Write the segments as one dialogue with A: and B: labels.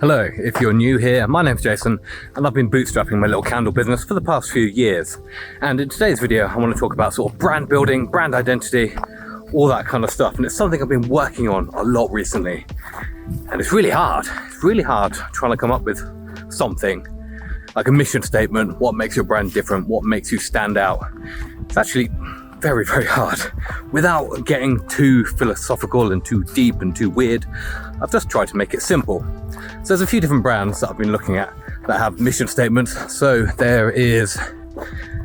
A: Hello, if you're new here, my name's Jason and I've been bootstrapping my little candle business for the past few years. And in today's video, I want to talk about sort of brand building, brand identity, all that kind of stuff. And it's something I've been working on a lot recently. And it's really hard. It's really hard trying to come up with something like a mission statement, what makes your brand different, what makes you stand out. It's actually very, very hard. Without getting too philosophical and too deep and too weird, I've just tried to make it simple. So there's a few different brands that I've been looking at that have mission statements. So there is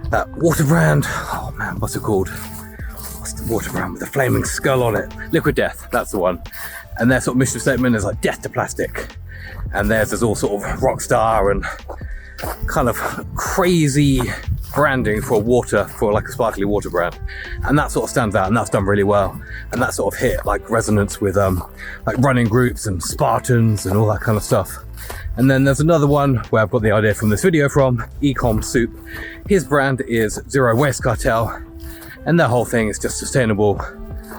A: that water brand. Oh man, what's it called? What's the water brand with the flaming skull on it? Liquid Death, that's the one. And their sort of mission statement is like death to plastic. And theirs is all sort of rock star and kind of crazy branding for like a sparkly water brand, and that sort of stands out, and that's done really well, and that sort of hit like resonance with like running groups and Spartans and all that kind of stuff. And then there's another one where I've got the idea from this video from Ecom Soup. His brand is Zero Waste Cartel, and their whole thing is just sustainable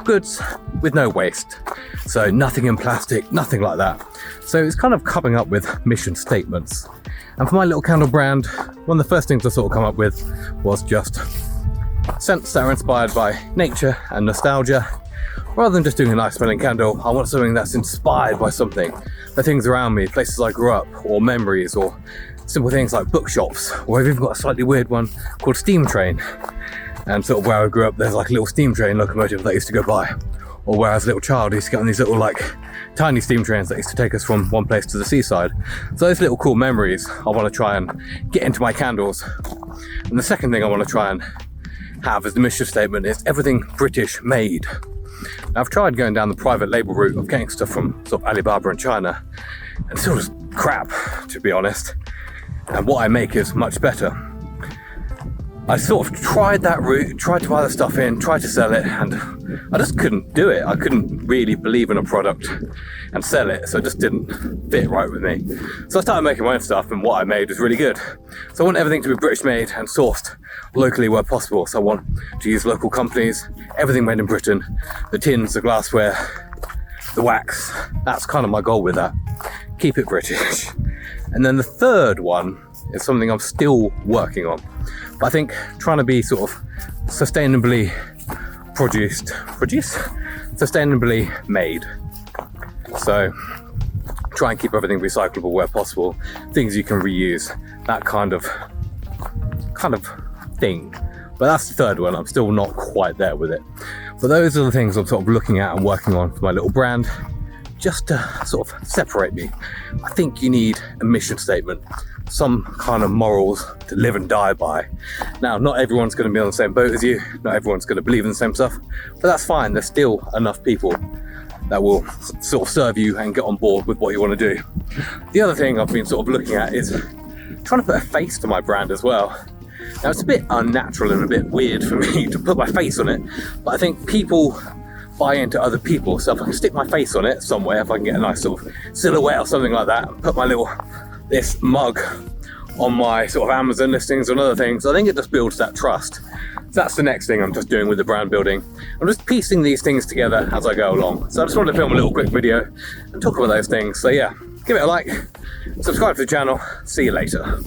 A: goods with no waste, so nothing in plastic, nothing like that. So it's kind of coming up with mission statements. And for my little candle brand, one of the first things I sort of come up with was just scents that are inspired by nature and nostalgia. Rather than just doing a nice smelling candle, I want something that's inspired by something, the things around me, places I grew up, or memories, or simple things like bookshops, or I've even got a slightly weird one called Steam Train. And sort of where I grew up, there's like a little steam train locomotive that I used to go by. Or where as a little child, I used to get on these little like tiny steam trains that used to take us from one place to the seaside. So those little cool memories I want to try and get into my candles. And the second thing I want to try and have as the mission statement is everything British made. Now, I've tried going down the private label route of getting stuff from sort of Alibaba and China, and it's still just crap, to be honest. And what I make is much better. I sort of tried that route, tried to buy the stuff in, tried to sell it, and I just couldn't do it. I couldn't really believe in a product and sell it, so it just didn't fit right with me. So I started making my own stuff, and what I made was really good. So I want everything to be British made and sourced locally where possible. So I want to use local companies, everything made in Britain, the tins, the glassware, the wax. That's kind of my goal with that. Keep it British. And then the third one is something I'm still working on. But I think trying to be sort of sustainably sustainably made. So try and keep everything recyclable where possible, things you can reuse, that kind of thing. But that's the third one. I'm still not quite there with it. But those are the things I'm sort of looking at and working on for my little brand, just to sort of separate me. I think you need a mission statement, some kind of morals to live and die by. Now, not everyone's going to be on the same boat as you, not everyone's going to believe in the same stuff, but that's fine. There's still enough people that will sort of serve you and get on board with what you want to do. The other thing I've been sort of looking at is trying to put a face to my brand as well. Now, it's a bit unnatural and a bit weird for me to put my face on it, but I think people buy into other people. So if I can stick my face on it somewhere, if I can get a nice sort of silhouette or something like that, and put this mug on my sort of Amazon listings and other things, I think it just builds that trust. So that's the next thing I'm just doing with the brand building. I'm just piecing these things together as I go along. So I just wanted to film a little quick video and talk about those things. So yeah, give it a like, subscribe to the channel, see you later.